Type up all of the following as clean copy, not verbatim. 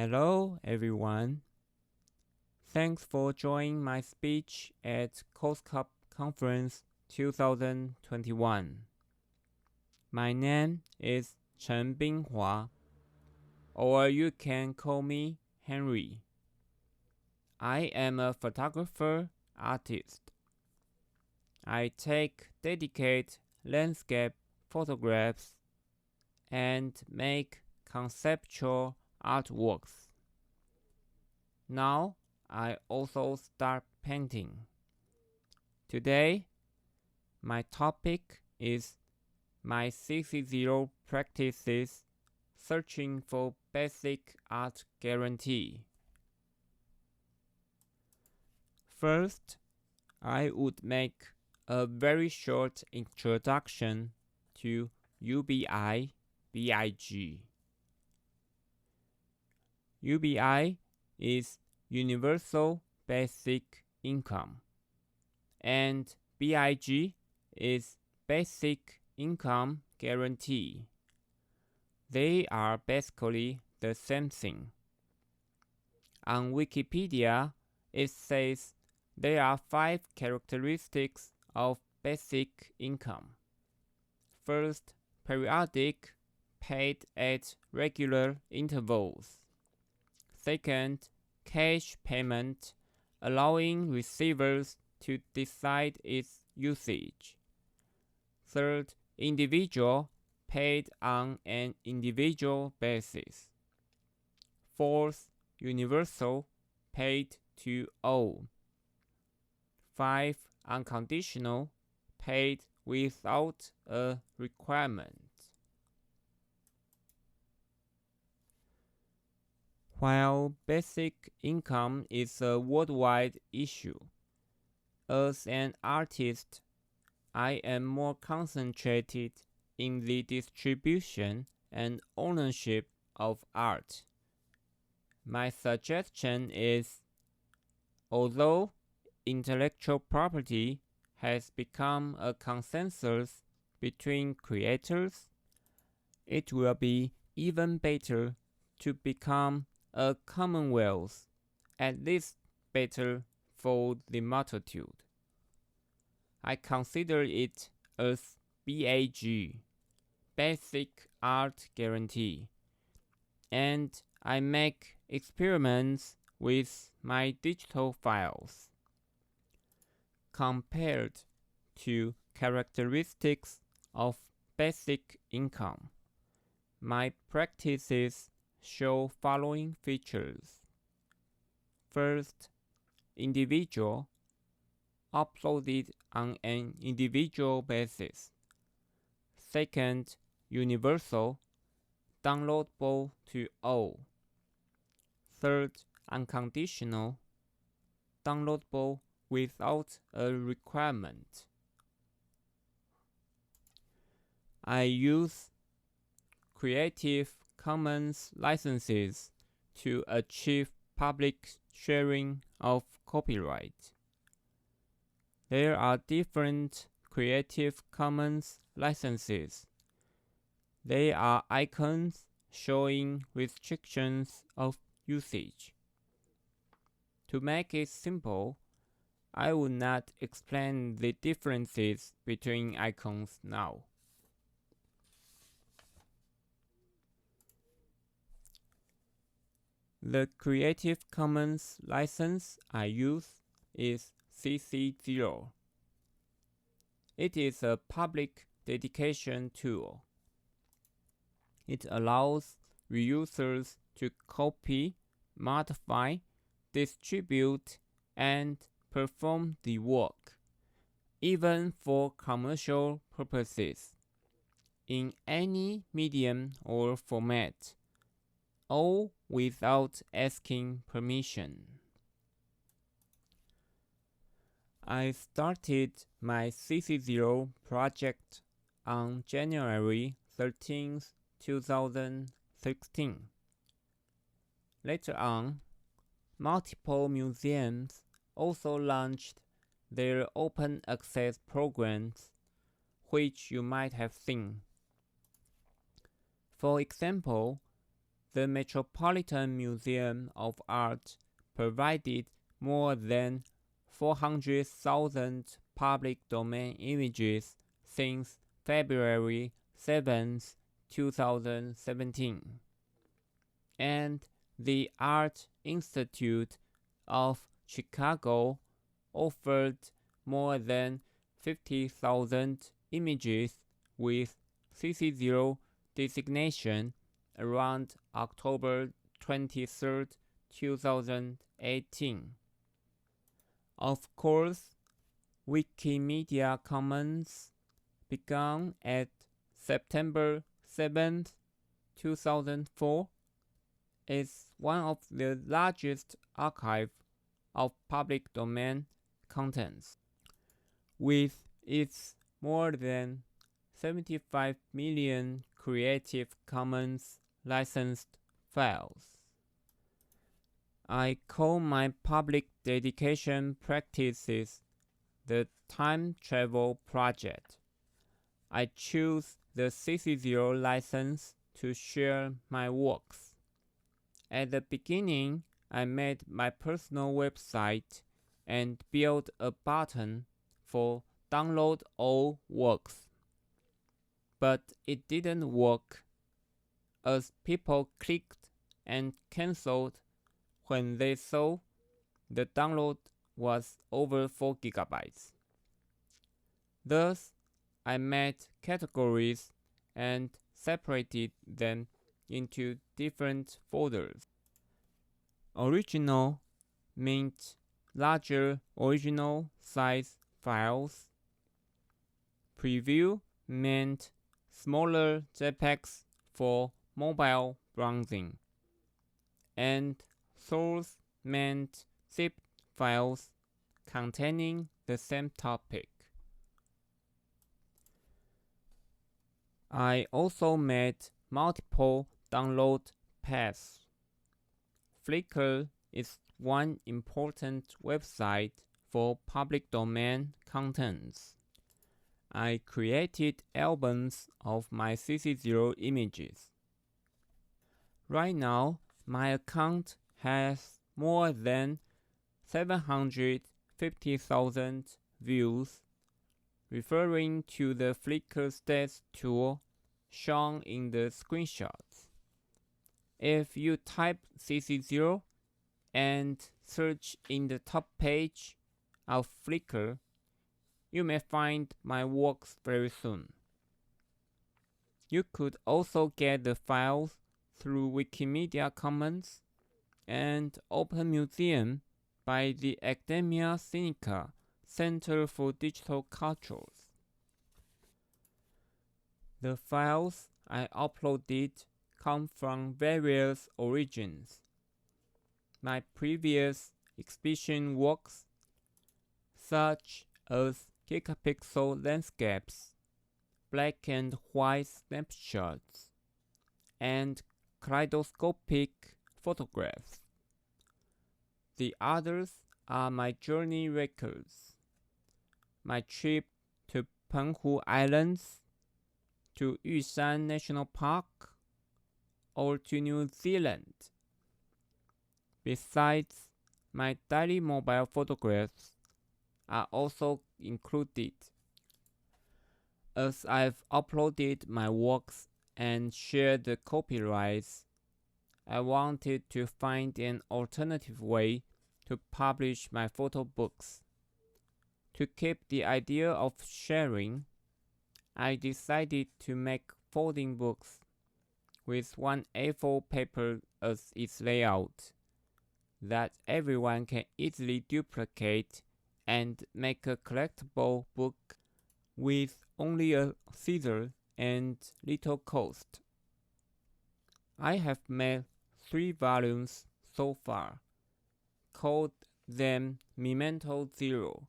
Hello, everyone. Thanks for joining my speech at COSCUP Conference 2021. My name is Chen Binghua, or you can call me Henry. I am a photographer artist. I take dedicated landscape photographs and make conceptual artworks. Now I also start painting. Today, my topic is my CC0 Practices Searching for Basic Art Guarantee. First, I would make a very short introduction to UBI/BIG. UBI is Universal Basic Income, and BIG is Basic Income Guarantee. They are basically the same thing. On Wikipedia, it says there are 5 characteristics of basic income. First, periodic, paid at regular intervals. Second, cash payment, allowing receivers to decide its usage. Third, individual, paid on an individual basis. Fourth, universal, paid to all. 5, unconditional, paid without a requirement. While basic income is a worldwide issue, as an artist, I am more concentrated in the distribution and ownership of art. My suggestion is, although intellectual property has become a consensus between creators, it will be even better to become a commonwealth, at least better for the multitude. I consider it as BAG, Basic Art Guarantee, and I make experiments with my digital files. Compared to characteristics of basic income, my practices show following features. First, individual, uploaded on an individual basis. Second, universal, downloadable to all. Third, unconditional, downloadable without a requirement. I use Creative Commons licenses to achieve public sharing of copyright. There are different Creative Commons licenses. They are icons showing restrictions of usage. To make it simple, I will not explain the differences between icons now. The Creative Commons license I use is CC0. It is a public dedication tool. It allows reusers to copy, modify, distribute, and perform the work, even for commercial purposes, in any medium or format, all without asking permission. I started my CC0 project on January 13th, 2016. Later on, multiple museums also launched their open access programs, which you might have seen. For example, the Metropolitan Museum of Art provided more than 400,000 public domain images since February 7, 2017. And the Art Institute of Chicago offered more than 50,000 images with CC0 designation around October 23, 2018. Of course, Wikimedia Commons began at September 7, 2004, is one of the largest archives of public domain contents. With its more than 75 million Creative Commons licensed files, I call my public dedication practices the Time Travel Project. I choose the CC0 license to share my works. At the beginning, I made my personal website and built a button for download all works. But it didn't work, as people clicked and cancelled when they saw the download was over 4 gigabytes. Thus, I made categories and separated them into different folders. Original meant larger original size files. Preview meant smaller JPEGs for mobile browsing. And source meant zip files containing the same topic. I also made multiple download paths. Flickr is one important website for public domain contents. I created albums of my CC0 images. Right now, my account has more than 750,000 views, referring to the Flickr stats tool shown in the screenshots. If you type CC0 and search in the top page of Flickr, you may find my works very soon. You could also get the files through Wikimedia Commons and Open Museum by the Academia Sinica Center for Digital Cultures. The files I uploaded come from various origins. My previous exhibition works, such as gigapixel landscapes, black and white snapshots, and kaleidoscopic photographs. The others are my journey records, my trip to Penghu Islands, to Yushan National Park, or to New Zealand. Besides, my daily mobile photographs are also included. As I've uploaded my works and shared the copyrights, I wanted to find an alternative way to publish my photo books. To keep the idea of sharing, I decided to make folding books with one A4 paper as its layout that everyone can easily duplicate and make a collectible book with only a scissor and little cost. I have made 3 volumes so far, called them Memento Zero.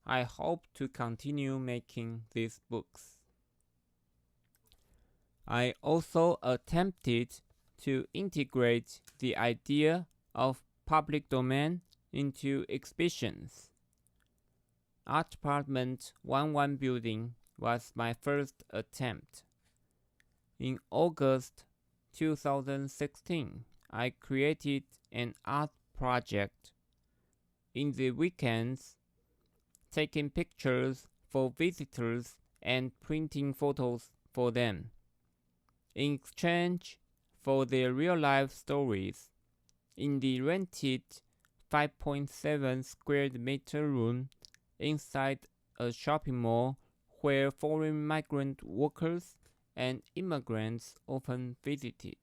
I hope to continue making these books. I also attempted to integrate the idea of public domain into exhibitions. Art Department 11 building was my first attempt. In August 2016, I created an art project. In the weekends, taking pictures for visitors and printing photos for them. In exchange for their real-life stories, in the rented 5.7 square meter room inside a shopping mall where foreign migrant workers and immigrants often visited.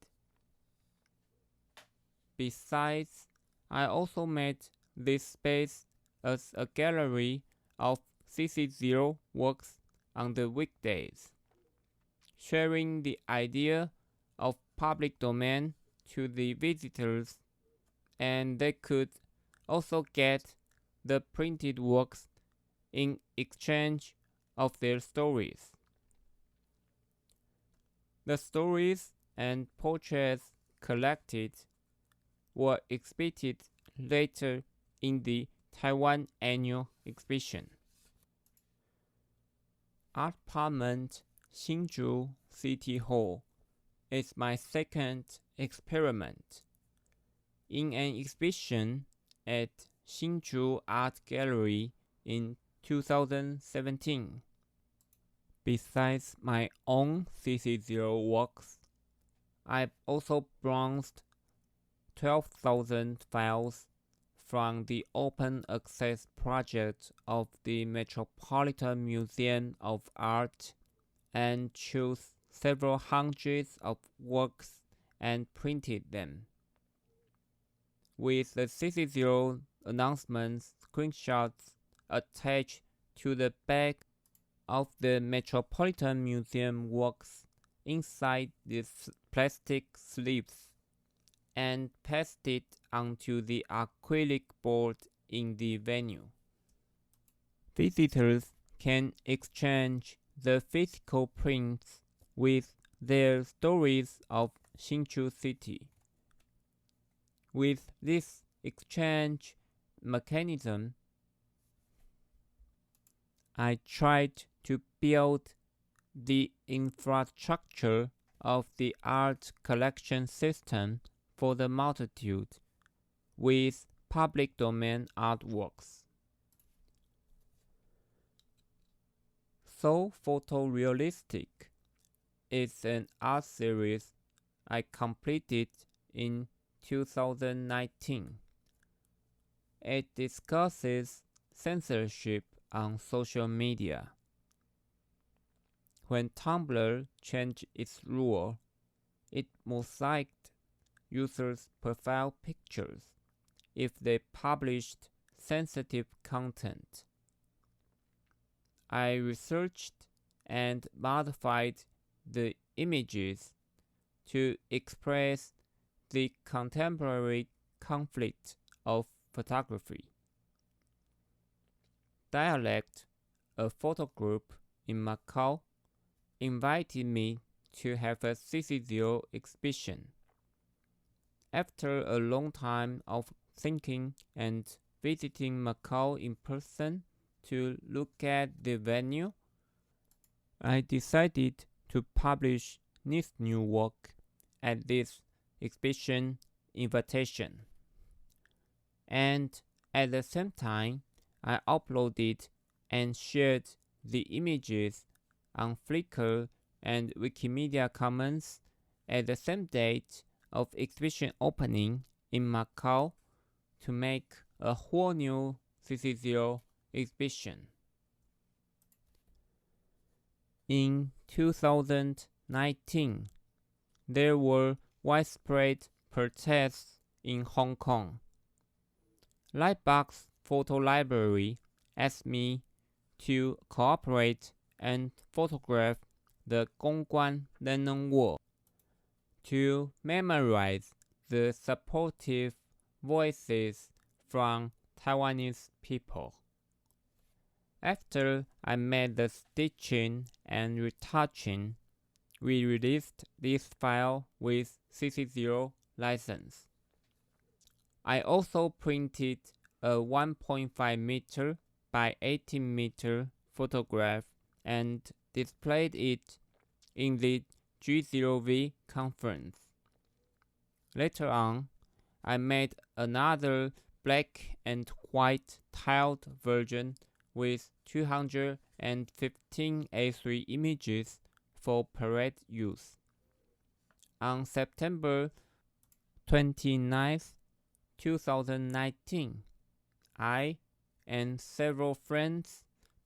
Besides, I also made this space as a gallery of CC0 works on the weekdays, sharing the idea of public domain to the visitors, and they could also get the printed works in exchange of their stories. The stories and portraits collected were exhibited later in the Taiwan annual exhibition. Art Department Hsinchu City Hall is my second experiment. In an exhibition at Hsinchu Art Gallery in 2017. Besides my own CC0 works, I also browsed 12,000 files from the open access project of the Metropolitan Museum of Art and chose several hundreds of works and printed them. With the CC0 announcement screenshots attached to the back of the Metropolitan Museum works inside the plastic sleeves and pasted onto the acrylic board in the venue. Visitors can exchange the physical prints with their stories of Hsinchu City. With this exchange mechanism, I tried to build the infrastructure of the art collection system for the multitude with public domain artworks. So Photorealistic is an art series I completed in 2019. It discusses censorship on social media. When Tumblr changed its rule, it mosaiced users' profile pictures if they published sensitive content. I researched and modified the images to express the contemporary conflict of photography. Dialect, a photo group in Macau, invited me to have a CC0 exhibition. After a long time of thinking and visiting Macau in person to look at the venue, I decided to publish this new work at this exhibition invitation. And at the same time, I uploaded and shared the images on Flickr and Wikimedia Commons at the same date of exhibition opening in Macau to make a whole new CC0 exhibition. In 2019, there were widespread protests in Hong Kong. Lightbox Photo Library asked me to cooperate and photograph the Gongguan Lennon Wall to memorize the supportive voices from Taiwanese people. After I made the stitching and retouching, we released this file with CC0 license. I also printed a 1.5 meter by 18 meter photograph and displayed it in the G0V conference. Later on, I made another black and white tiled version with 215 A3 images for parade use. On September 29, 2019, I and several friends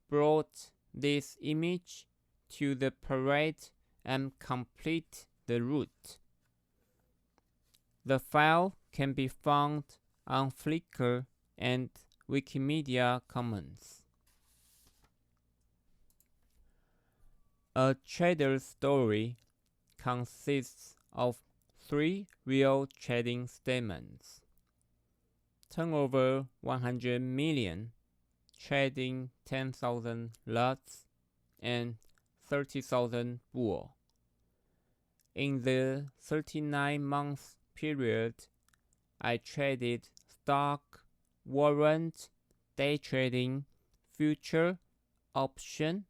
brought this image to the parade and complete the route. The file can be found on Flickr and Wikimedia Commons. A trader's story consists of 3 real trading statements: turnover 100 million, trading 10,000 lots, and 30,000 bull. In the 39-month period, I traded stock, warrant, day trading, future, option,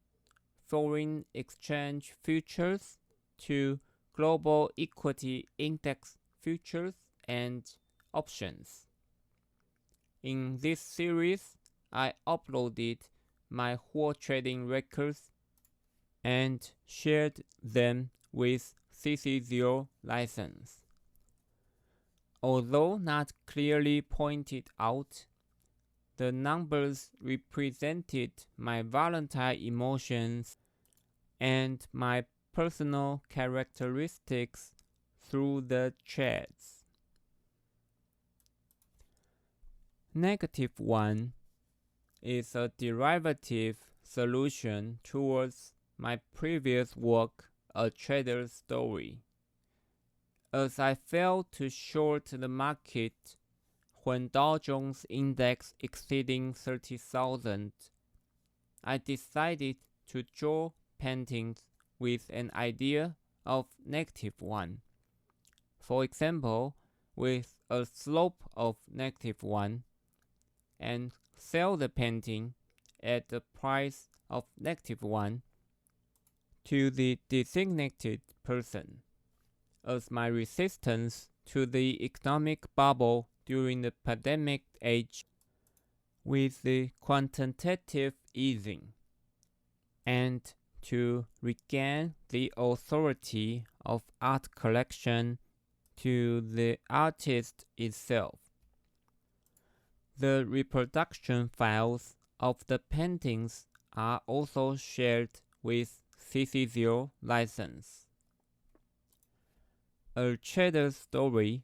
foreign exchange futures to global equity index futures and options. In this series, I uploaded my whole trading records and shared them with CC0 license. Although not clearly pointed out, the numbers represented my volatile emotions and my personal characteristics through the trades. -1 is a derivative solution towards my previous work, A Trader's Story. As I failed to short the market when Dow Jones Index exceeding 30,000, I decided to draw paintings with an idea of -1. For example, with a slope of -1, and sell the painting at the price of -1 to the designated person, as my resistance to the economic bubble during the pandemic age with the quantitative easing, and to regain the authority of art collection to the artist itself. The reproduction files of the paintings are also shared with CC0 license. A Trader's Story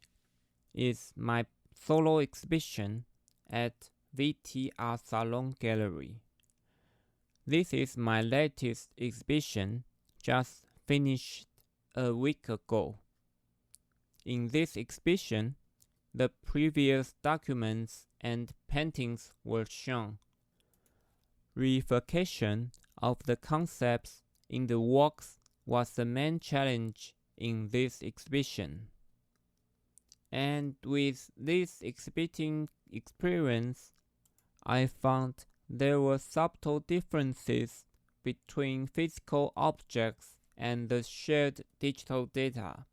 is my solo exhibition at VTR Salon Gallery. This is my latest exhibition, just finished a week ago. In this exhibition, the previous documents and paintings were shown. Reification of the concepts in the works was the main challenge in this exhibition. And with this exhibiting experience, I found there were subtle differences between physical objects and the shared digital data.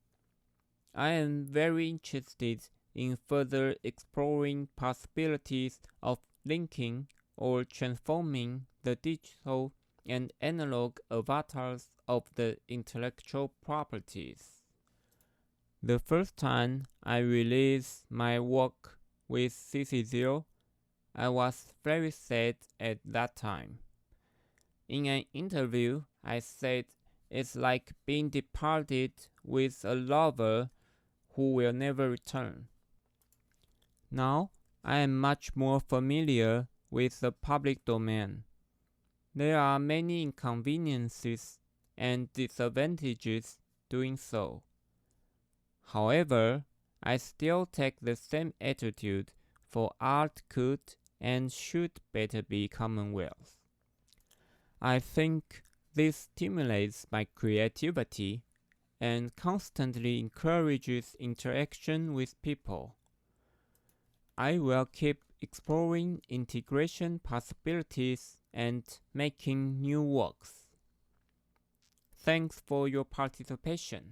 I am very interested in further exploring possibilities of linking or transforming the digital and analog avatars of the intellectual properties. The first time I released my work with CC0, I was very sad at that time. In an interview, I said it's like being departed with a lover who will never return. Now, I am much more familiar with the public domain. There are many inconveniences and disadvantages doing so. However, I still take the same attitude for art could and should better be commonwealth. I think this stimulates my creativity and constantly encourages interaction with people. I will keep exploring integration possibilities and making new works. Thanks for your participation.